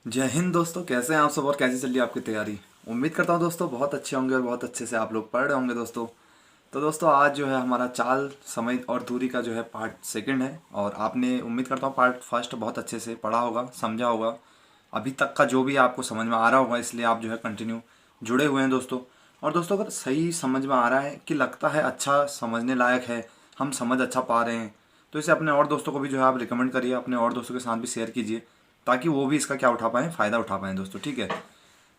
जय हिंद दोस्तों, कैसे हैं आप सब और कैसी चल रही है आपकी तैयारी। उम्मीद करता हूँ दोस्तों बहुत अच्छे होंगे और बहुत अच्छे से आप लोग पढ़ रहे होंगे दोस्तों। तो दोस्तों आज जो है हमारा चाल, समय और दूरी का जो है पार्ट सेकंड है और आपने उम्मीद करता हूँ पार्ट फर्स्ट बहुत अच्छे से पढ़ा होगा, समझा होगा। अभी तक का जो भी आपको समझ में आ रहा होगा, इसलिए आप जो है कंटिन्यू जुड़े हुए हैं दोस्तों। और दोस्तों अगर सही समझ में आ रहा है कि लगता है अच्छा समझने लायक है, हम समझ अच्छा पा रहे हैं, तो इसे अपने और दोस्तों को भी जो है आप रिकमेंड करिए, अपने और दोस्तों के साथ भी शेयर कीजिए, ताकि वो भी इसका क्या उठा पाएँ, फ़ायदा उठा पाएँ दोस्तों। ठीक है।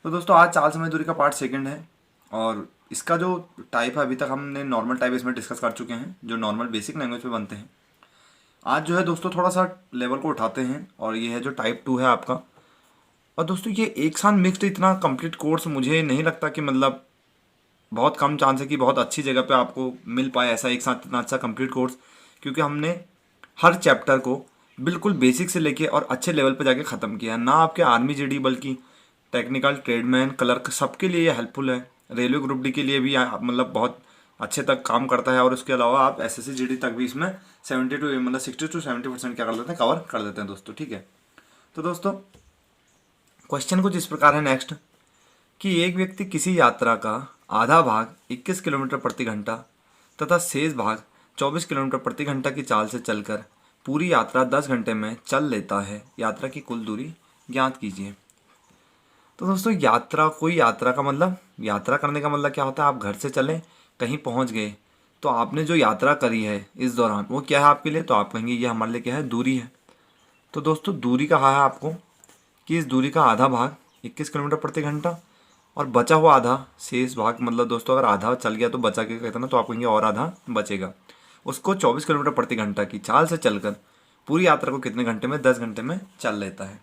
तो दोस्तों आज चाल समय दूरी का पार्ट सेकंड है और इसका जो टाइप है, अभी तक हमने नॉर्मल टाइप इसमें डिस्कस कर चुके हैं जो नॉर्मल बेसिक लैंग्वेज पे बनते हैं। आज जो है दोस्तों थोड़ा सा लेवल को उठाते हैं और ये है जो टाइप 2 है आपका। और दोस्तों ये एक साथ मिक्स्ड इतना कंप्लीट कोर्स मुझे नहीं लगता कि मतलब, बहुत कम चांस है कि बहुत अच्छी जगह पे आपको मिल पाए ऐसा एक साथ इतना अच्छा कंप्लीट कोर्स, क्योंकि हमने हर चैप्टर को बिल्कुल बेसिक से लेके और अच्छे लेवल पे जाके ख़त्म किया है। ना आपके आर्मी जीडी बल्कि टेक्निकल, ट्रेडमैन, क्लर्क सबके लिए ये हेल्पफुल है। रेलवे ग्रुप डी के लिए भी मतलब बहुत अच्छे तक काम करता है। और उसके अलावा आप एसएससी जीडी तक भी इसमें 60 to 70% क्या कर लेते हैं, कवर कर देते हैं दोस्तों। ठीक है। तो दोस्तों क्वेश्चन कुछ इस प्रकार है नेक्स्ट, कि एक व्यक्ति किसी यात्रा का आधा भाग 21 किलोमीटर प्रति घंटा तथा शेष भाग 24 किलोमीटर प्रति घंटा की चाल से चलकर पूरी यात्रा 10 घंटे में चल लेता है। यात्रा की कुल दूरी ज्ञात कीजिए। तो दोस्तों कोई यात्रा का मतलब, यात्रा करने का मतलब क्या होता है, आप घर से चले कहीं पहुंच गए, तो आपने जो यात्रा करी है इस दौरान वो क्या है आपके लिए, तो आप कहेंगे ये हमारे लिए क्या है, दूरी है। तो दोस्तों दूरी कहा है आपको कि इस दूरी का आधा भाग 21 किलोमीटर प्रति घंटा और बचा हुआ आधा शेष भाग, मतलब दोस्तों अगर आधा चल गया तो बचा के कहते हैं ना, तो आप कहेंगे और आधा बचेगा, उसको 24 किलोमीटर प्रति घंटा की चाल से चलकर पूरी यात्रा को कितने घंटे में, 10 घंटे में चल लेता है।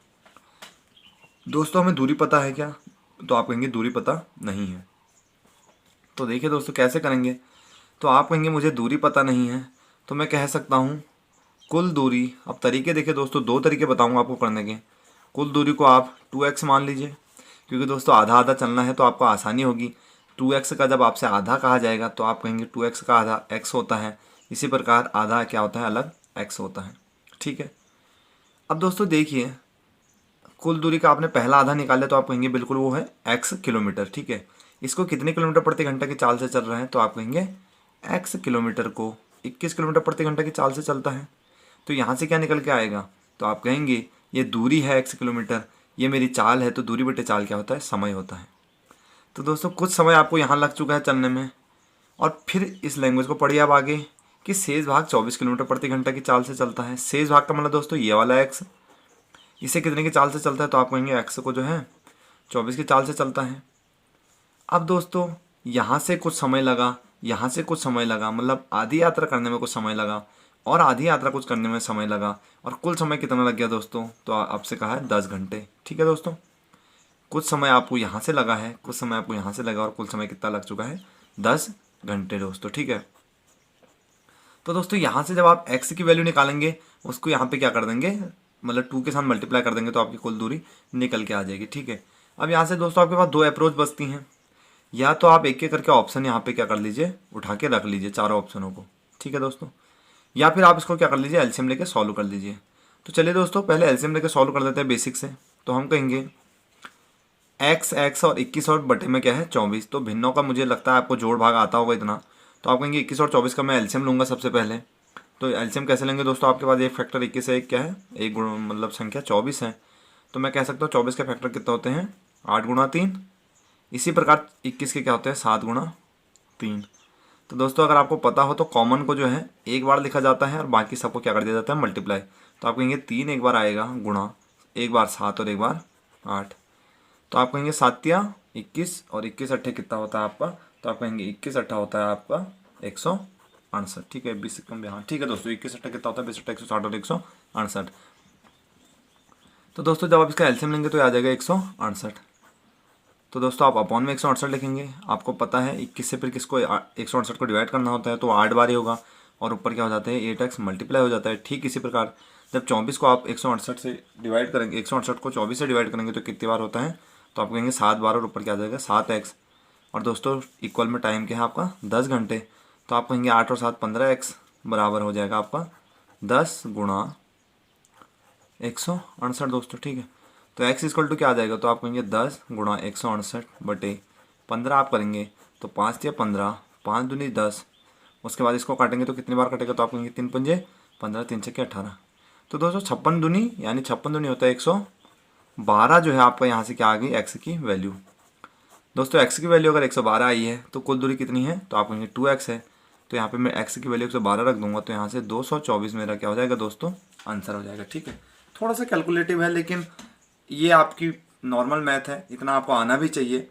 दोस्तों हमें दूरी पता है क्या, तो आप कहेंगे दूरी पता नहीं है। तो देखिए दोस्तों कैसे करेंगे, तो आप कहेंगे मुझे दूरी पता नहीं है, तो मैं कह सकता हूँ कुल दूरी। अब तरीके देखिए दोस्तों, दो तरीके बताऊंगा आपको करने के। कुल दूरी को आप 2x मान लीजिए, क्योंकि दोस्तों आधा आधा चलना है तो आपको आसानी होगी। 2x का जब आपसे आधा कहा जाएगा तो आप कहेंगे 2x का आधा x होता है, इसी प्रकार आधा क्या होता है, अलग x होता है। ठीक है। अब दोस्तों देखिए, कुल दूरी का आपने पहला आधा निकाला तो आप कहेंगे बिल्कुल वो है x किलोमीटर। ठीक है। इसको कितने किलोमीटर प्रति घंटा की चाल से चल रहे हैं, तो आप कहेंगे x किलोमीटर को 21 किलोमीटर प्रति घंटा की चाल से चलता है। तो यहाँ से क्या निकल के आएगा, तो आप कहेंगे ये दूरी है x किलोमीटर, ये मेरी चाल है, तो दूरी बटे चाल क्या होता है, समय होता है। तो दोस्तों कुछ समय आपको यहाँ लग चुका है चलने में। और फिर इस लैंग्वेज को पढ़िए आप आगे, कि शेष भाग 24 किलोमीटर प्रति घंटा की चाल से चलता है। शेष भाग का मतलब दोस्तों ये वाला x, इसे कितने की चाल से चलता है, तो आप कहेंगे x को जो है 24 की चाल से चलता है। अब दोस्तों यहाँ से कुछ समय लगा, यहाँ से कुछ समय लगा, मतलब आधी यात्रा करने में कुछ समय लगा और आधी यात्रा कुछ करने में समय लगा, और कुल समय कितना लग गया दोस्तों, तो आपसे कहा है 10 घंटे। ठीक है दोस्तों, कुछ समय आपको यहाँ से लगा है, कुछ समय आपको यहाँ से लगा, और कुल समय कितना लग चुका है, 10 घंटे दोस्तों। ठीक है। तो दोस्तों यहाँ से जब आप x की वैल्यू निकालेंगे, उसको यहाँ पे क्या कर देंगे, मतलब 2 के साथ मल्टीप्लाई कर देंगे, तो आपकी कुल दूरी निकल के आ जाएगी। ठीक है। अब यहाँ से दोस्तों आपके पास दो अप्रोच बचती हैं, या तो आप एक एक करके ऑप्शन यहाँ पे क्या कर लीजिए, उठा के रख लीजिए चारों ऑप्शनों को। ठीक है दोस्तों, या फिर आप इसको क्या कर लीजिए, एलसीएम लेके सॉल्व कर लीजिए। तो चलिए दोस्तों पहले एलसीएम लेके सॉल्व कर देते हैं बेसिक से। तो हम कहेंगे x और 21 और बटे में क्या है 24, तो भिन्नों का मुझे लगता है आपको जोड़ भाग आता होगा इतना। तो आप कहेंगे 21 और 24 का मैं एलसीएम लूँगा सबसे पहले। तो एलसीएम कैसे लेंगे दोस्तों, आपके पास एक फैक्टर 21 है, एक क्या है, एक गुण मतलब संख्या 24 है, तो मैं कह सकता हूँ 24 के फैक्टर कितने होते हैं, 8 गुणा 3। इसी प्रकार 21 के क्या होते हैं, 7 गुणा 3। तो दोस्तों अगर आपको पता हो तो कॉमन को जो है एक बार लिखा जाता है और बाकी सबको क्या कर दिया जाता है, मल्टीप्लाई। तो आप कहेंगे 3 एक बार आएगा, गुणा एक बार 7 और एक बार 8। तो आप कहेंगे 7 21 और 21 अट्ठे कितना होता है आपका, तो आप कहेंगे 21 अट्ठा होता है आपका 168। ठीक है, 20 से कम, हाँ ठीक है दोस्तों, 21 अट्ठा कितना होता है, 20 अट्ठा 160 और 168। तो दोस्तों जब आप इसका एलसीएम लेंगे तो आ जाएगा 168। तो दोस्तों आप अपॉन में 168 लिखेंगे। आपको पता है 21 से फिर किसको 168 को डिवाइड करना होता है, तो 8 बार ही होगा, और ऊपर क्या हो जाता है 8x मल्टीप्लाई हो जाता है। ठीक इसी प्रकार जब 24 को आप 168 से डिवाइड करेंगे, 168 को 24 से डिवाइड करेंगे तो कितनी बार होता है, तो आप कहेंगे 7 बार, और ऊपर क्या आ जाएगा 7x। और दोस्तों इक्वल में टाइम क्या है आपका 10 घंटे, तो आप कहेंगे 8 और 7 15x बराबर हो जाएगा आपका 10 गुणा 168 दोस्तों। ठीक है। तो x इक्वल टू क्या आ जाएगा, तो आप कहेंगे 10 गुणा 168/15 आप करेंगे तो 5 या 15, 5 दूनी 10, उसके बाद इसको काटेंगे तो कितनी बार कटेगा, तो आप कहेंगे 3 पंजे 15, 3 छक्के 18। तो दोस्तों 56 दूनी यानी 56 दूनी होता है 112 जो है आपका यहाँ से क्या आ गई x की वैल्यू। दोस्तों x की वैल्यू अगर 112 आई है तो कुल दूरी कितनी है, तो आप कहेंगे 2x है। तो यहाँ पे मैं x की वैल्यू 112 रख दूंगा तो यहाँ से 224 मेरा क्या हो जाएगा दोस्तों, आंसर हो जाएगा। ठीक है, थोड़ा सा कैलकुलेटिव है लेकिन ये आपकी नॉर्मल मैथ है, इतना आपको आना भी चाहिए।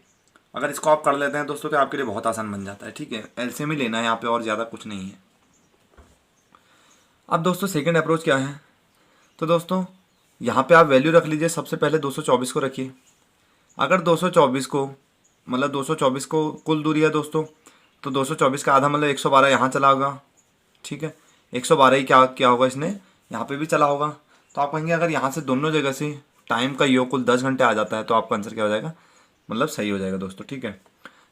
अगर इसको आप कर लेते हैं दोस्तों तो आपके लिए बहुत आसान बन जाता है। ठीक है, एलसीएम ही लेना है यहाँ पे और ज़्यादा कुछ नहीं है। अब दोस्तों सेकंड अप्रोच क्या है, तो दोस्तों यहाँ पे आप वैल्यू रख लीजिए। सबसे पहले 224 को रखिए। अगर 224 को मतलब 224 को कुल दूरी है दोस्तों, तो 224 का आधा मतलब 112 यहाँ चला होगा। ठीक है, 112 ही क्या होगा, इसने यहाँ पे भी चला होगा। तो आप कहेंगे अगर यहाँ से दोनों जगह से टाइम का योग कुल 10 घंटे आ जाता है तो आपका आंसर क्या हो जाएगा, मतलब सही हो जाएगा दोस्तों। ठीक है,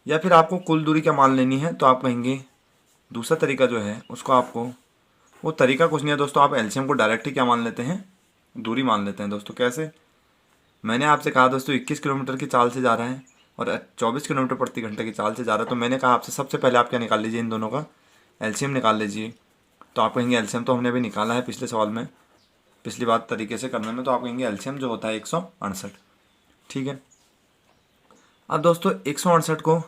या फिर आपको कुल दूरी क्या मान लेनी है, तो आप कहेंगे दूसरा तरीका जो है उसको आपको, वो तरीका कुछ नहीं है दोस्तों, आप एलसीएम को डायरेक्ट ही क्या मान लेते हैं, दूरी मान लेते हैं दोस्तों। कैसे, मैंने आपसे कहा दोस्तों 21 किलोमीटर की चाल से जा रहा है और 24 किलोमीटर प्रति घंटे की चाल से जा रहा है। तो मैंने कहा आपसे सबसे पहले आप क्या निकाल लीजिए, इन दोनों का एलसीएम निकाल लीजिए। तो आप कहेंगे एलसीएम तो हमने अभी निकाला है पिछले सवाल में, पिछली बात तरीके से करने में। तो आप कहेंगे एलसीएम जो होता है 168। ठीक है, अब दोस्तों 168 को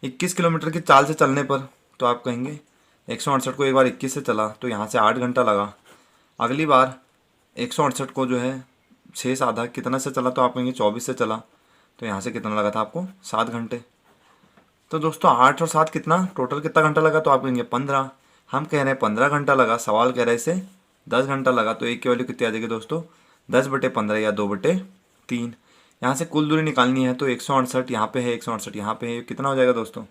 21 किलोमीटर की चाल से चलने पर, तो आप कहेंगे 168 को एक बार 21 से चला तो यहाँ से 8 घंटा लगा। अगली बार 168 को जो है 6 आधा कितना से चला, तो आप कहेंगे 24 से चला तो यहाँ से कितना लगा था आपको, 7 घंटे। तो दोस्तों 8 और 7 कितना, टोटल कितना घंटा लगा, तो आप कहेंगे 15। हम कह रहे हैं 15 घंटा लगा, सवाल कह रहे हैं इसे 10 घंटा लगा। तो एक की वैल्यू कितनी आ जाएगी दोस्तों, 10/15 या 2/3। यहाँ से कुल दूरी निकालनी है तो 168 यहाँ पे है, 168 यहाँ पे है, कितना हो जाएगा दोस्तों,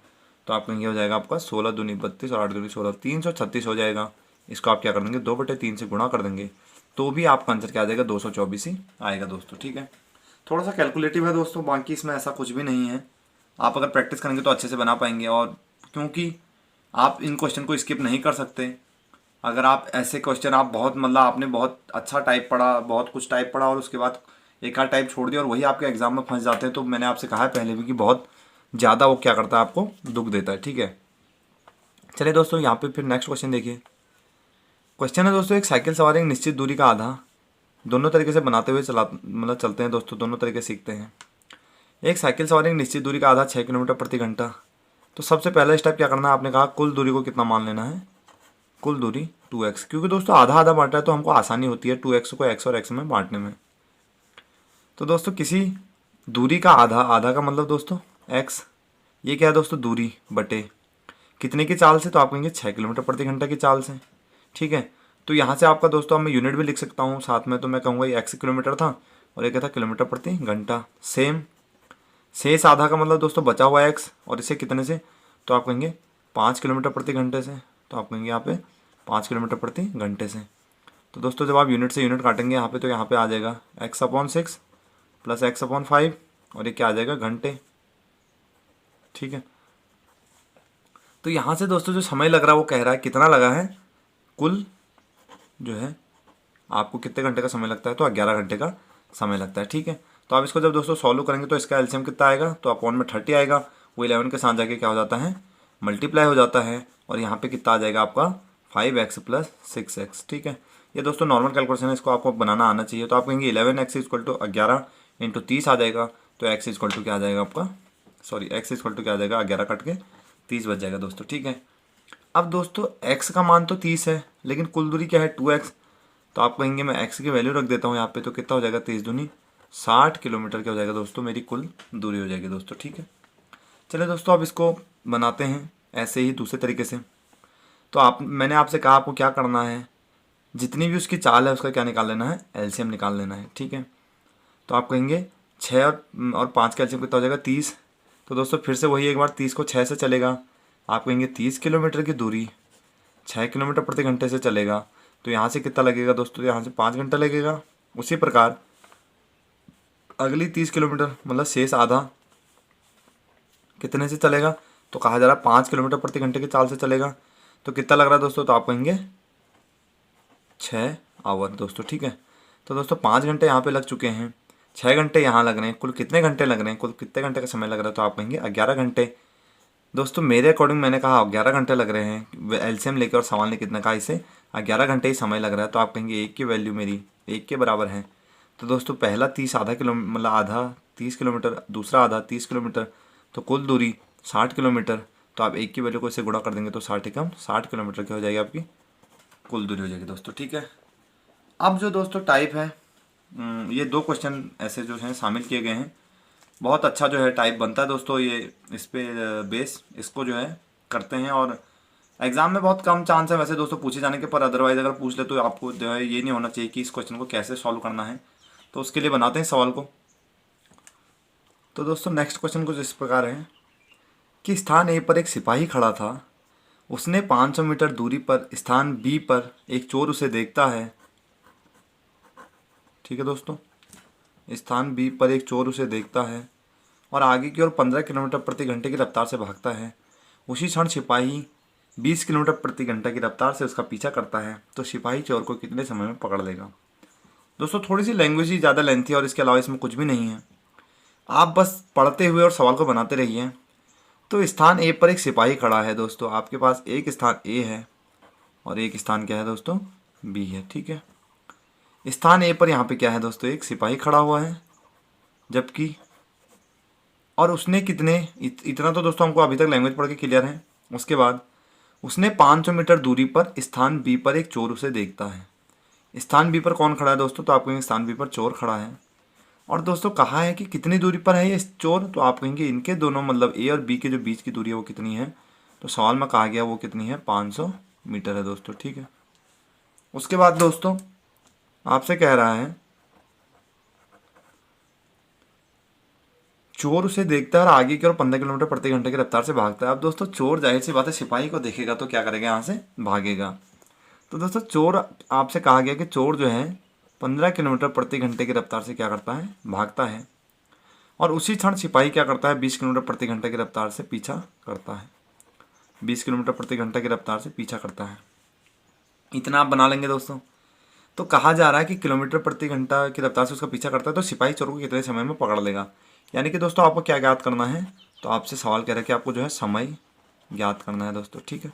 तो आप कहेंगे हो जाएगा आपका 16 दूनी 32 और 8 दूनी 16, 336 हो जाएगा। इसको आप क्या कर देंगे, 2/3 से गुणा कर देंगे तो भी आपका आंसर क्या आ जाएगा, 224 ही आएगा दोस्तों। ठीक है, थोड़ा सा कैलकुलेटिव है दोस्तों, बाकी इसमें ऐसा कुछ भी नहीं है। आप अगर प्रैक्टिस करेंगे तो अच्छे से बना पाएंगे, और क्योंकि आप इन क्वेश्चन को स्किप नहीं कर सकते। अगर आप ऐसे क्वेश्चन आप बहुत मतलब आपने बहुत अच्छा टाइप पढ़ा, बहुत कुछ टाइप पढ़ा और उसके बाद एक आध टाइप छोड़ दिया और वही आपके एग्जाम में फंस जाते हैं, तो मैंने आपसे कहा है पहले भी कि बहुत ज़्यादा वो क्या करता है, आपको दुख देता है। ठीक है, चलिए दोस्तों यहाँ पे फिर नेक्स्ट क्वेश्चन देखिए। क्वेश्चन है दोस्तों, एक साइकिल सवार एक निश्चित दूरी का आधा, दोनों तरीके से बनाते हुए चलते हैं दोस्तों, दोनों तरीके सीखते हैं। एक साइकिल सवार एक निश्चित दूरी का आधा 6 किलोमीटर प्रति घंटा। तो सबसे पहला स्टेप क्या करना है, आपने कहा कुल दूरी को कितना मान लेना है, कुल दूरी 2x, क्योंकि दोस्तों आधा आधा बांटा है तो हमको आसानी होती है 2x को x और x में बांटने में। तो दोस्तों किसी दूरी का आधा, आधा का मतलब दोस्तों x, ये क्या है दोस्तों, दूरी बटे कितने की चाल से, तो आप कहेंगे 6 किलोमीटर प्रति घंटा की चाल से। ठीक है, तो यहाँ से आपका दोस्तों मैं यूनिट भी लिख सकता हूँ साथ में, तो मैं कहूँगा ये x किलोमीटर था और ये क्या था, किलोमीटर प्रति घंटा। सेम शेष आधा का मतलब दोस्तों बचा हुआ x, और इसे कितने से, तो आप कहेंगे 5 किलोमीटर प्रति घंटे से। तो आप कहेंगे यहाँ पे 5 किलोमीटर प्रति घंटे से। तो दोस्तों जब आप यूनिट से यूनिट काटेंगे यहाँ पे, तो यहाँ पे आ जाएगा x/6 प्लस x/5 और ये क्या आ जाएगा, घंटे। ठीक है, तो यहाँ से दोस्तों जो समय लग रहा है वो कह रहा है कितना लगा है, कुल जो है आपको कितने घंटे का समय लगता है, तो 11 घंटे का समय लगता है। ठीक है, तो आप इसको जब दोस्तों सॉल्व करेंगे तो इसका एलसीएम कितना आएगा, तो अपॉन में 30 आएगा, वो 11 के साथ जाके क्या हो जाता है, मल्टीप्लाई हो जाता है, और यहाँ पे कितना आ जाएगा आपका 5x प्लस 6x। ठीक है, ये दोस्तों नॉर्मल कैलकुलेशन है, इसको आपको बनाना आना चाहिए। तो आप कहेंगे 11x इक्वल टू 11 इंटू 30 आ जाएगा, तो x इक्वल टू क्या आ जाएगा आपका, सॉरी x इक्वल टू क्या आ जाएगा, 11 कट के 30 बच जाएगा दोस्तों। ठीक है, अब दोस्तों x का मान तो 30 है लेकिन कुल दूरी क्या है 2x, तो आप कहेंगे मैं x की वैल्यू रख देता हूँ यहाँ पे, तो कितना हो जाएगा, 30 दूनी 60 किलोमीटर क्या हो जाएगा दोस्तों, मेरी कुल दूरी हो जाएगी दोस्तों। ठीक है, चलिए दोस्तों अब इसको बनाते हैं ऐसे ही दूसरे तरीके से। तो मैंने आपसे कहा आपको क्या करना है, जितनी भी उसकी चाल है उसका क्या निकाल लेना है, एलसीएम निकाल लेना है। ठीक है, तो आप कहेंगे 6 और 5 का एलसीएम कितना हो जाएगा, 30। तो दोस्तों फिर से वही एक बार 30 को 6 से चलेगा, आप कहेंगे 30 किलोमीटर की दूरी 6 किलोमीटर प्रति घंटे से चलेगा, तो यहाँ से कितना लगेगा दोस्तों, यहाँ से 5 घंटा लगेगा। उसी प्रकार अगली 30 किलोमीटर मतलब शेष आधा कितने से चलेगा, तो कहा जा रहा है 5 किलोमीटर प्रति घंटे की चाल से चलेगा, तो कितना लग रहा है दोस्तों, तो आप कहेंगे 6 आवर दोस्तों। ठीक है, तो दोस्तों 5 घंटे यहाँ पे लग चुके हैं, 6 घंटे यहाँ लग रहे हैं, कुल कितने घंटे लग रहे हैं, कुल कितने घंटे का समय लग रहा है, तो आप कहेंगे 11 घंटे। दोस्तों मेरे अकॉर्डिंग मैंने कहा 11 घंटे लग रहे हैं, एलसीएम लेकर और सवाल ने कितना कहा, इसे 11 घंटे ही समय लग रहा है, तो आप कहेंगे एक की वैल्यू मेरी 1 के बराबर है। तो दोस्तों पहला 30 आधा किलो मतलब आधा 30 किलोमीटर, दूसरा आधा 30 किलोमीटर, तो कुल दूरी 60 किलोमीटर। तो आप 1 की वैल्यू को इससे गुणा कर देंगे तो 60 किलोमीटर की हो जाएगी आपकी कुल दूरी हो जाएगी दोस्तों, ठीक है। अब जो दोस्तों टाइप है, ये 2 क्वेश्चन ऐसे जो हैं शामिल किए गए हैं, बहुत अच्छा जो है टाइप बनता है दोस्तों। ये इस पे बेस इसको जो है करते हैं, और एग्जाम में बहुत कम चांस है वैसे दोस्तों पूछे जाने के, पर अदरवाइज अगर पूछ ले तो आपको जो है ये नहीं होना चाहिए कि इस क्वेश्चन को कैसे सॉल्व करना है, तो उसके लिए बनाते हैं सवाल को। तो दोस्तों नेक्स्ट क्वेश्चन कुछ इस प्रकार है कि स्थान ए पर एक सिपाही खड़ा था, उसने 500 मीटर दूरी पर स्थान बी पर एक चोर उसे देखता है। ठीक है दोस्तों, स्थान बी पर एक चोर उसे देखता है और आगे की ओर 15 किलोमीटर प्रति घंटे की रफ्तार से भागता है। उसी क्षण सिपाही 20 किलोमीटर प्रति घंटा की रफ्तार से उसका पीछा करता है, तो सिपाही चोर को कितने समय में पकड़ लेगा। दोस्तों थोड़ी सी लैंग्वेज ही ज़्यादा लेंथी है और इसके अलावा इसमें कुछ भी नहीं है, आप बस पढ़ते हुए और सवाल को बनाते रहिए। तो स्थान ए पर एक सिपाही खड़ा है दोस्तों, आपके पास एक स्थान ए है और एक स्थान क्या है दोस्तों, बी है। ठीक है, स्थान ए पर यहाँ पे क्या है दोस्तों, एक सिपाही खड़ा हुआ है, जबकि और उसने कितने इतना तो दोस्तों हमको अभी तक लैंग्वेज पढ़ के क्लियर है। उसके बाद उसने 500 मीटर दूरी पर स्थान बी पर एक चोर उसे देखता है। स्थान बी पर कौन खड़ा है दोस्तों, तो आप कहेंगे स्थान बी पर चोर खड़ा है। और दोस्तों कहा है कि कितनी दूरी पर है ये चोर, तो आप कहेंगे इनके दोनों मतलब ए और बी के जो बीच की दूरी है वो कितनी है, तो सवाल में कहा गया वो कितनी है, 500 मीटर है दोस्तों। ठीक है, उसके बाद दोस्तों आपसे कह रहा है चोर उसे देखता है और आगे की ओर 15 किलोमीटर प्रति घंटे की रफ्तार से भागता है। अब दोस्तों चोर जाहिर सी बात है सिपाही को देखेगा तो क्या करेगा, यहाँ से भागेगा। तो दोस्तों चोर आपसे कहा गया कि चोर जो है 15 किलोमीटर प्रति घंटे की रफ्तार से क्या करता है, भागता है, और उसी क्षण सिपाही क्या करता है, 20 किलोमीटर प्रति घंटे की रफ्तार से पीछा करता है। 20 किलोमीटर प्रति घंटे की रफ्तार से पीछा करता है, इतना आप बना लेंगे दोस्तों। तो कहा जा रहा है कि किलोमीटर प्रति घंटा की रफ्तार से उसका पीछा करता है, तो सिपाही चोर को कितने समय में पकड़ लेगा। यानी कि दोस्तों आपको क्या ज्ञात करना है, तो आपसे सवाल कह रहा है कि आपको जो है समय ज्ञात करना है दोस्तों। ठीक है,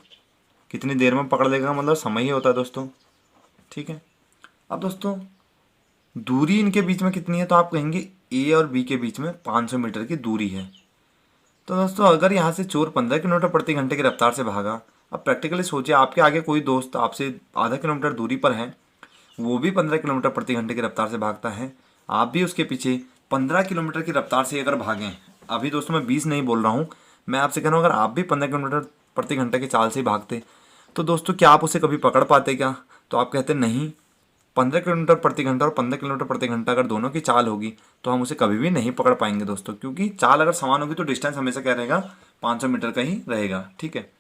कितनी देर में पकड़ लेगा मतलब समय ही होता है दोस्तों। ठीक है, अब दोस्तों दूरी इनके बीच में कितनी है, तो आप कहेंगे ए और बी के बीच में 500 मीटर की दूरी है। तो दोस्तों अगर यहाँ से चोर 15 किलोमीटर प्रति घंटे की रफ्तार से भागा, अब प्रैक्टिकली सोचिए आपके आगे कोई दोस्त आपसे आधा किलोमीटर दूरी पर है, वो भी 15 किलोमीटर प्रति घंटे की रफ्तार से भागता है, आप भी उसके पीछे 15 किलोमीटर की रफ्तार से अगर भागें, अभी दोस्तों मैं 20 नहीं बोल रहा हूँ, मैं आपसे कह रहा हूँ अगर आप भी 15 किलोमीटर प्रति घंटे की चाल से भागते, तो दोस्तों क्या आप उसे कभी पकड़ पाते क्या, तो आप कहते नहीं। 15 किलोमीटर प्रति घंटा और 15 किलोमीटर प्रति घंटा अगर दोनों की चाल होगी तो हम उसे कभी भी नहीं पकड़ पाएंगे दोस्तों, क्योंकि चाल अगर समान होगी तो डिस्टेंस हमेशा क्या रहेगा, 500 मीटर का ही रहेगा। ठीक है,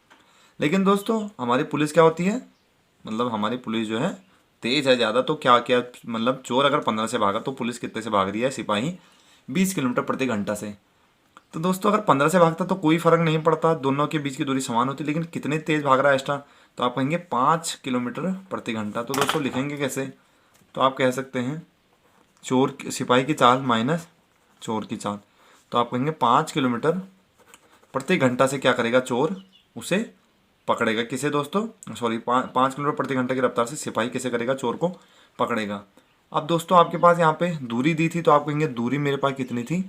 लेकिन दोस्तों हमारी पुलिस क्या होती है, मतलब हमारी पुलिस जो है तेज है ज़्यादा, तो क्या क्या मतलब चोर अगर 15 से भागा तो पुलिस कितने से भाग रही है, सिपाही 20 किलोमीटर प्रति घंटा से। तो दोस्तों अगर 15 से भागता तो कोई फर्क नहीं पड़ता, दोनों के बीच की दूरी समान होती, लेकिन कितने तेज भाग रहा है एक्स्ट्रा, तो आप कहेंगे 5 किलोमीटर प्रति घंटा। तो दोस्तों लिखेंगे कैसे, तो आप कह सकते हैं चोर सिपाही की चाल माइनस चोर की चाल, तो आप कहेंगे 5 किलोमीटर प्रति घंटा से क्या करेगा, चोर उसे पकड़ेगा। किसे दोस्तों, सॉरी 5 किलोमीटर प्रति घंटे की रफ्तार से सिपाही कैसे करेगा, चोर को पकड़ेगा। अब दोस्तों आपके पास यहाँ पे दूरी दी थी, तो आप कहेंगे दूरी मेरे पास कितनी थी,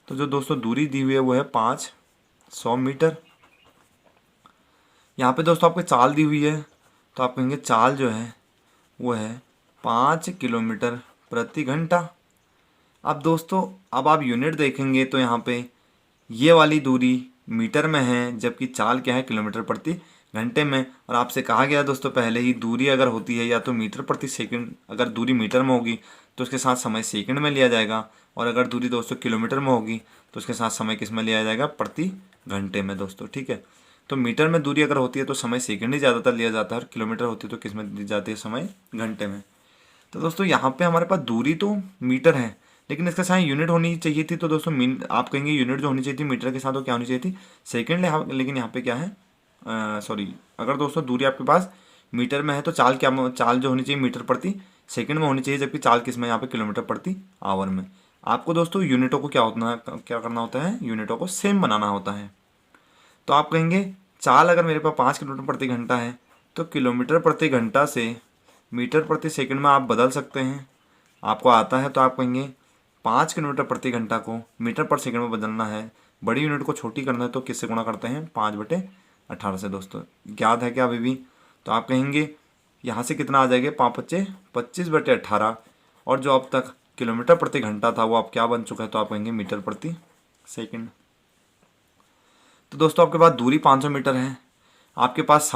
तो जो दोस्तों दूरी दी हुई है वो है 500 मीटर। यहाँ पे दोस्तों आपको चाल दी हुई है, तो आप कहेंगे चाल जो है वो है 5 किलोमीटर प्रति घंटा। अब दोस्तों अब आप यूनिट देखेंगे तो यहाँ पे ये वाली दूरी मीटर में है, जबकि चाल क्या है, किलोमीटर प्रति घंटे में। और आपसे कहा गया दोस्तों पहले ही, दूरी अगर होती है या तो मीटर प्रति सेकंड, अगर दूरी मीटर में होगी तो उसके साथ समय सेकंड में लिया जाएगा, और अगर दूरी दोस्तों किलोमीटर में होगी तो उसके साथ समय किस में लिया जाएगा, प्रति घंटे में दोस्तों। ठीक है, तो मीटर में दूरी अगर होती है तो समय सेकंड ही ज़्यादातर लिया जाता है, और किलोमीटर होती है तो किस में दी जाती है, समय घंटे में। तो दोस्तों यहाँ पे हमारे पास दूरी तो मीटर है, लेकिन इसके साथ यूनिट होनी चाहिए थी, तो दोस्तों आप कहेंगे यूनिट जो होनी चाहिए थी मीटर के साथ वो क्या होनी चाहिए थी, सेकंड। लेकिन यहाँ पे क्या है, सॉरी, अगर दोस्तों दूरी आपके पास मीटर में है तो चाल क्या, चाल जो होनी चाहिए मीटर प्रति सेकंड में होनी चाहिए, जबकि चाल किस में यहाँ पे किलोमीटर प्रति आवर में। आपको दोस्तों यूनिटों को क्या करना होता है, यूनिटों को सेम बनाना होता है। तो आप कहेंगे चाल अगर मेरे पास 5 किलोमीटर प्रति घंटा है तो किलोमीटर प्रति घंटा से मीटर प्रति सेकंड में आप बदल सकते हैं। आपको आता है तो आप कहेंगे 5 किलोमीटर प्रति घंटा को मीटर पर सेकंड में बदलना है, बड़ी यूनिट को छोटी करना है तो किससे गुणा करते हैं, 5/18 से। दोस्तों याद है क्या अभी भी? तो आप कहेंगे यहाँ से कितना आ जाएगा, 5×5 = 25/18, और जो अब तक किलोमीटर प्रति घंटा था वो अब क्या बन चुका है, तो आप कहेंगे मीटर प्रति सेकंड। तो दोस्तों आपके पास दूरी 500 मीटर है, आपके पास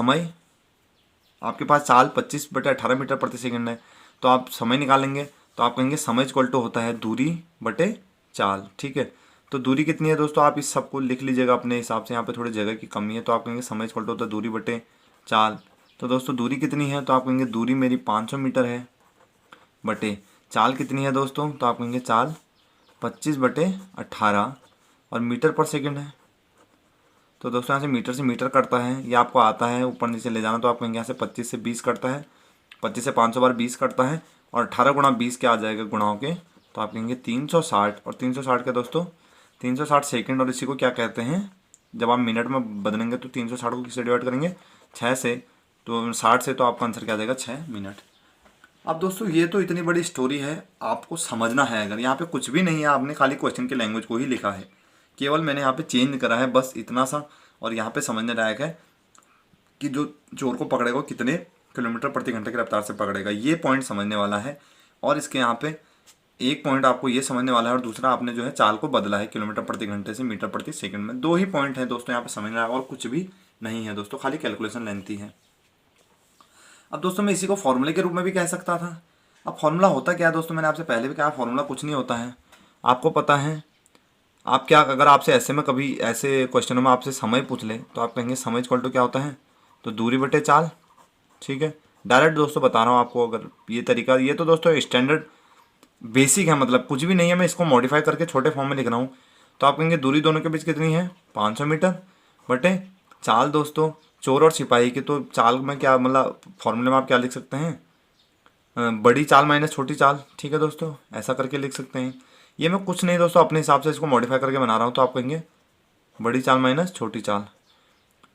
चाल 25/18 मीटर प्रति सेकंड है, तो आप समय निकालेंगे तो आप कहेंगे समय इक्वल टू होता है दूरी बटे चाल। ठीक है, तो दूरी कितनी है दोस्तों, आप इस सबको लिख लीजिएगा अपने हिसाब से, यहाँ पे थोड़ी जगह की कमी है, तो आप कहेंगे समय इक्वल टू होता है दूरी बटे चाल। तो दोस्तों दूरी कितनी है, तो आप कहेंगे दूरी मेरी 500 मीटर है, बटे चाल कितनी है दोस्तों, तो आप कहेंगे चाल 25/18 और मीटर पर सेकंड है। तो दोस्तों यहाँ से मीटर कटता है, ये आपको आता है ऊपर नीचे ले जाना, तो आप कहेंगे यहाँ से 25 से 20 कटता है, 25 से 500 बार 20 कटता है, और 18 × 20 क्या आ जाएगा गुणाओं के, तो आप कहेंगे 360, और 360 क्या दोस्तों, 360 सेकंड। और इसी को क्या कहते हैं, जब आप मिनट में बदलेंगे तो 360 को किससे डिवाइड करेंगे, 6 से, तो 60 से, तो आपका आंसर क्या आ जाएगा, 6 मिनट। अब दोस्तों ये तो इतनी बड़ी स्टोरी है, आपको समझना है। अगर यहाँ पे कुछ भी नहीं है, आपने खाली क्वेश्चन की लैंग्वेज को ही लिखा है, केवल मैंने यहाँ पे चेंज करा है बस इतना सा, और यहाँ पे समझने लायक है कि जो चोर को पकड़ेगा वो कितने किलोमीटर प्रति घंटे की रफ्तार से पकड़ेगा, ये पॉइंट समझने वाला है। और इसके यहाँ पे एक पॉइंट आपको ये समझने वाला है, और दूसरा आपने जो है चाल को बदला है किलोमीटर प्रति घंटे से मीटर प्रति सेकंड में। 2 ही पॉइंट है दोस्तों यहाँ पे समझना है, और कुछ भी नहीं है दोस्तों, खाली कैलकुलेशन लेंथी है। अब दोस्तों मैं इसी को फॉर्मूले के रूप में भी कह सकता था। अब फॉर्मूला होता क्या है दोस्तों, मैंने आपसे पहले भी कहा, फॉर्मूला कुछ नहीं होता है, आपको पता है। आप क्या, अगर आपसे ऐसे में कभी ऐसे क्वेश्चनों में आपसे समय पूछ ले तो आप कहेंगे समय इक्वल टू क्या होता है, तो दूरी बटे चाल। ठीक है, डायरेक्ट दोस्तों बता रहा हूँ आपको। अगर ये तरीका, ये तो दोस्तों स्टैंडर्ड बेसिक है, मतलब कुछ भी नहीं है, मैं इसको मॉडिफाई करके छोटे फॉर्म में लिख रहा हूँ। तो आप कहेंगे दूरी दोनों के बीच कितनी है, 500 मीटर, बटे चाल। दोस्तों चोर और सिपाही की तो चाल में क्या, मतलब फॉर्मूले में आप क्या लिख सकते हैं, बड़ी चाल माइनस छोटी चाल। ठीक है दोस्तों, ऐसा करके लिख सकते हैं। ये मैं कुछ नहीं दोस्तों अपने हिसाब से इसको मॉडिफाई करके बना रहा हूँ। तो आप कहेंगे बड़ी चाल माइनस छोटी चाल,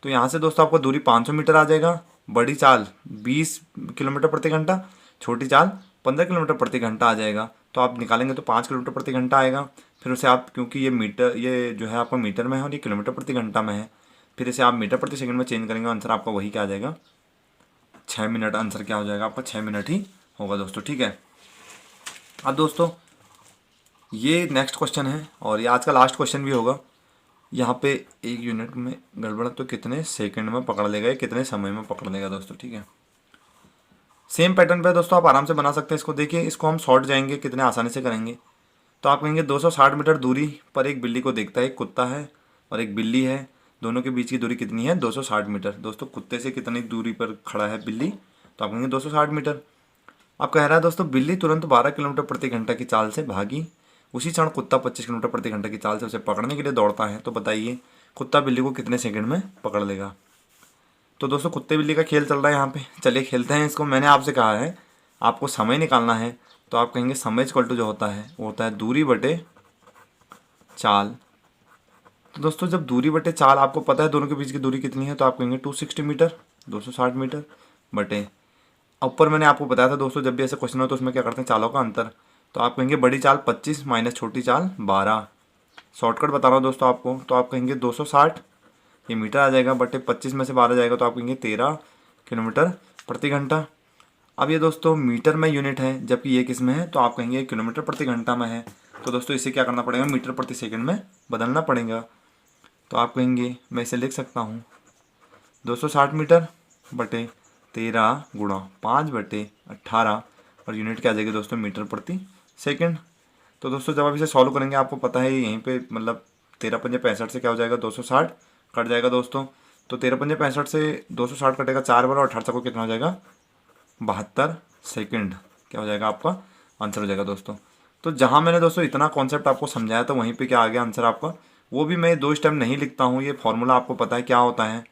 तो यहाँ से दोस्तों आपको दूरी 500 मीटर आ जाएगा, बड़ी चाल 20 किलोमीटर प्रति घंटा, छोटी चाल 15 किलोमीटर प्रति घंटा आ जाएगा। तो आप निकालेंगे तो 5 किलोमीटर प्रति घंटा आएगा। फिर उसे आप, क्योंकि ये मीटर, ये जो है आपका मीटर में है और ये किलोमीटर प्रति घंटा में है, फिर इसे आप मीटर प्रति सेकंड में चेंज करेंगे, आंसर आपका वही क्या आ जाएगा, 6 मिनट। आंसर क्या हो जाएगा आपका, 6 मिनट ही होगा दोस्तों। ठीक है, अब दोस्तों ये नेक्स्ट क्वेश्चन है, और ये आज का लास्ट क्वेश्चन भी होगा। यहाँ पे 1 यूनिट में गड़बड़ तो कितने सेकंड में पकड़ लेगा, या कितने समय में पकड़ लेगा दोस्तों। ठीक है, सेम पैटर्न पे दोस्तों आप आराम से बना सकते हैं इसको। देखिए इसको हम शॉर्ट जाएंगे, कितने आसानी से करेंगे। तो आप कहेंगे 260 मीटर दूरी पर एक बिल्ली को देखता है, एक कुत्ता है और एक बिल्ली है, दोनों के बीच की दूरी कितनी है, 260 मीटर। दोस्तों कुत्ते से कितनी दूरी पर खड़ा है बिल्ली, तो आप कहेंगे 260 मीटर। अब कह रहा है दोस्तों बिल्ली तुरंत 12 किलोमीटर प्रति घंटा की चाल से भागी, उसी क्षण कुत्ता 25 किलोमीटर प्रति घंटा की चाल से उसे पकड़ने के लिए दौड़ता है। तो बताइए कुत्ता बिल्ली को कितने सेकंड में पकड़ लेगा। तो दोस्तों कुत्ते बिल्ली का खेल चल रहा है यहाँ पे, चलिए खेलते हैं इसको। मैंने आपसे कहा है आपको समय निकालना है, तो आप कहेंगे समय इक्वल टू जो होता है वो होता है दूरी बटे चाल। तो दोस्तों जब दूरी बटे चाल आपको पता है दोनों के बीच की दूरी कितनी है, तो आप कहेंगे 260 मीटर, 260 मीटर बटे, ऊपर मैंने आपको बताया था दोस्तों जब भी ऐसे क्वेश्चन हो तो उसमें क्या करते हैं, चालों का अंतर। तो आप कहेंगे बड़ी चाल 25 माइनस छोटी चाल 12, शॉर्टकट बता रहा हूँ दोस्तों आपको। तो आप कहेंगे 260, ये मीटर आ जाएगा, बटे 25 में से 12 जाएगा, तो आप कहेंगे 13 किलोमीटर प्रति घंटा। अब ये दोस्तों मीटर में यूनिट है, जबकि ये किस में है, तो आप कहेंगे किलोमीटर प्रति घंटा में है। तो दोस्तों इसे क्या करना पड़ेगा, मीटर प्रति सेकंड में बदलना पड़ेगा। तो आप कहेंगे मैं इसे लिख सकता हूँ 260 मीटर बटे 13 गुणा 5/18, और यूनिट क्या आ जाएगी दोस्तों, मीटर प्रति सेकंड। तो दोस्तों जब आप इसे सॉल्व करेंगे आपको पता है यहीं पे, मतलब 13 पंजे 65 से क्या हो जाएगा, 260 कट जाएगा दोस्तों। तो 13 पंजे 65 से 260 कटेगा 4 बार, और 18 को कितना हो जाएगा, 72 सेकंड। क्या हो जाएगा आपका आंसर हो जाएगा दोस्तों। तो जहाँ मैंने दोस्तों इतना कॉन्सेप्ट आपको समझाया था वहीं पे क्या आ गया आंसर आपका। वो भी मैं 2 स्टेप नहीं लिखता हूँ, ये फॉर्मूला आपको पता है क्या होता है,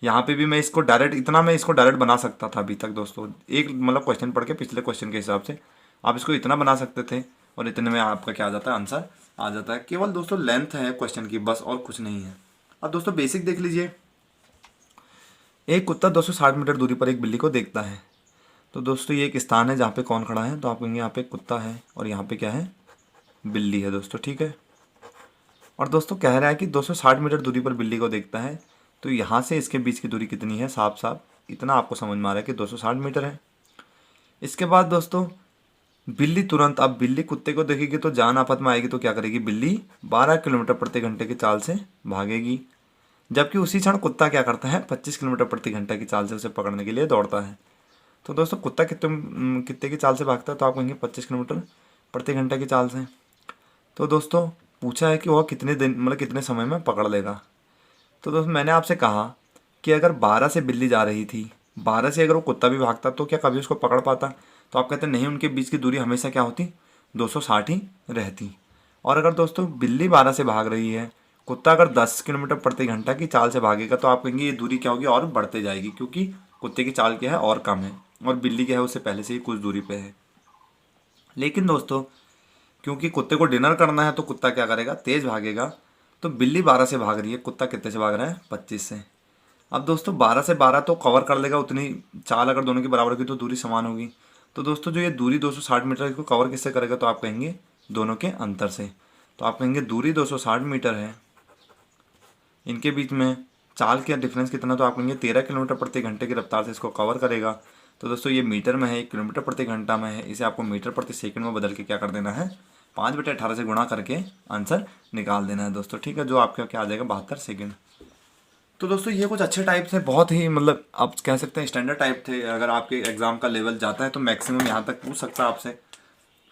यहाँ पे भी मैं इसको डायरेक्ट इतना मैं इसको डायरेक्ट बना सकता था अभी तक दोस्तों, एक मतलब क्वेश्चन पढ़ के पिछले क्वेश्चन के हिसाब से आप इसको इतना बना सकते थे और इतने में आपका क्या आ जाता है, आंसर आ जाता है। केवल दोस्तों लेंथ है क्वेश्चन की बस, और कुछ नहीं है। अब दोस्तों बेसिक देख लीजिए, एक कुत्ता 260 मीटर दूरी पर एक बिल्ली को देखता है। तो दोस्तों ये एक स्थान है जहाँ पे कौन खड़ा है, तो आप कहेंगे यहाँ पे कुत्ता है और यहाँ पे क्या है, बिल्ली है दोस्तों, ठीक है। और दोस्तों कह रहा है कि 260 मीटर दूरी पर बिल्ली को देखता है, तो यहाँ से इसके बीच की दूरी कितनी है, साफ साफ इतना आपको समझ में आ रहा है कि 260 मीटर है। इसके बाद दोस्तों बिल्ली तुरंत, अब बिल्ली कुत्ते को देखेगी तो जान आफत में आएगी, तो क्या करेगी, बिल्ली 12 किलोमीटर प्रति घंटे की चाल से भागेगी। जबकि उसी क्षण कुत्ता क्या करता है, 25 किलोमीटर प्रति घंटे की चाल से उसे पकड़ने के लिए दौड़ता है। तो दोस्तों कुत्ता कितने की चाल से भागता है, तो आप कहेंगे 25 किलोमीटर प्रति घंटे की चाल से। तो दोस्तों पूछा है कि वह कितने दिन मतलब कितने समय में पकड़ लेगा। तो दोस्तों मैंने आपसे कहा कि अगर 12 से बिल्ली जा रही थी, 12 से अगर वो कुत्ता भी भागता तो क्या कभी उसको पकड़ पाता, तो आप कहते हैं नहीं, उनके बीच की दूरी हमेशा क्या होती, 260 ही रहती। और अगर दोस्तों बिल्ली 12 से भाग रही है, कुत्ता अगर 10 किलोमीटर प्रति घंटा की चाल से भागेगा, तो आप कहेंगे ये दूरी क्या होगी, और बढ़ते जाएगी, क्योंकि कुत्ते की चाल क्या है, और कम है, और बिल्ली क्या है, उससे पहले से ही कुछ दूरी पे है। लेकिन दोस्तों क्योंकि कुत्ते को डिनर करना है तो कुत्ता क्या करेगा, तेज भागेगा। तो बिल्ली 12 से भाग रही है, कुत्ता कितने से भाग रहा है, 25 से। अब दोस्तों 12 से 12 तो कवर कर लेगा, उतनी चाल अगर दोनों की बराबर होगी तो दूरी समान होगी। तो दोस्तों जो ये दूरी 260 मीटर को कवर किससे करेगा, तो आप कहेंगे दोनों के अंतर से। तो आप कहेंगे दूरी 260 मीटर है, इनके बीच में चाल का डिफरेंस कितना, तो आप कहेंगे 13 किलोमीटर प्रति घंटे की रफ्तार से इसको कवर करेगा। तो दोस्तों ये मीटर में है, 1 किलोमीटर प्रति घंटा में है, इसे आपको मीटर प्रति सेकंड में बदल के क्या कर देना है, 5/18 से गुणा करके आंसर निकाल देना है दोस्तों, ठीक है। जो आपका क्या आ जाएगा, 72 सेकंड। तो दोस्तों ये कुछ अच्छे टाइप थे, बहुत ही मतलब आप कह सकते हैं स्टैंडर्ड टाइप थे। अगर आपके एग्जाम का लेवल जाता है तो मैक्सिमम यहाँ तक पूछ सकता है आपसे।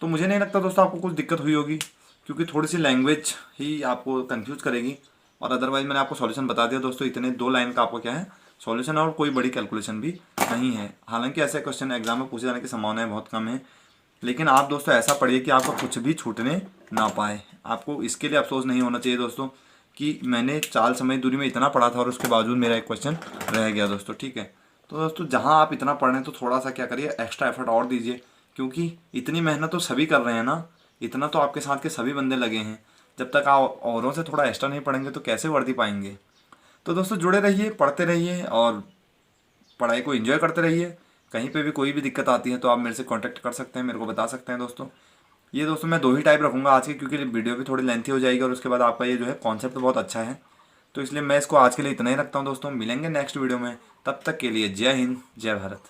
तो मुझे नहीं लगता दोस्तों आपको कुछ दिक्कत हुई होगी, क्योंकि थोड़ी सी लैंग्वेज ही आपको कंफ्यूज करेगी। और अदरवाइज मैंने आपको सॉल्यूशन बता दिया दोस्तों, इतने 2 लाइन का आपको क्या है सॉल्यूशन, और कोई बड़ी कैलकुलेशन भी नहीं है। हालांकि ऐसे क्वेश्चन एग्जाम में पूछे जाने की संभावनाएं बहुत कम है, लेकिन आप दोस्तों ऐसा पढ़िए कि आपको कुछ भी छूटने ना पाए। आपको इसके लिए अफसोस नहीं होना चाहिए दोस्तों कि मैंने चाल समय दूरी में इतना पढ़ा था और उसके बावजूद मेरा एक क्वेश्चन रह गया दोस्तों, ठीक है। तो दोस्तों जहाँ आप इतना पढ़ रहे हैं तो थोड़ा सा क्या करिए, एक्स्ट्रा एफर्ट और दीजिए, क्योंकि इतनी मेहनत तो सभी कर रहे हैं ना, इतना तो आपके साथ के सभी बंदे लगे हैं। जब तक आप औरों से थोड़ा एक्स्ट्रा नहीं पढ़ेंगे तो कैसे वर्दी पाएंगे। तो दोस्तों जुड़े रहिए, पढ़ते रहिए और पढ़ाई को एंजॉय करते रहिए। कहीं पे भी कोई भी दिक्कत आती है तो आप मेरे से कांटेक्ट कर सकते हैं, मेरे को बता सकते हैं दोस्तों। ये दोस्तों मैं 2 ही टाइप रखूँगा आज की, क्योंकि वीडियो भी थोड़ी लेंथी हो जाएगी और उसके बाद आपका ये जो है कॉन्सेप्ट बहुत अच्छा है, तो इसलिए मैं इसको आज के लिए इतना ही रखता हूँ दोस्तों। मिलेंगे नेक्स्ट वीडियो में, तब तक के लिए जय हिंद, जय भारत।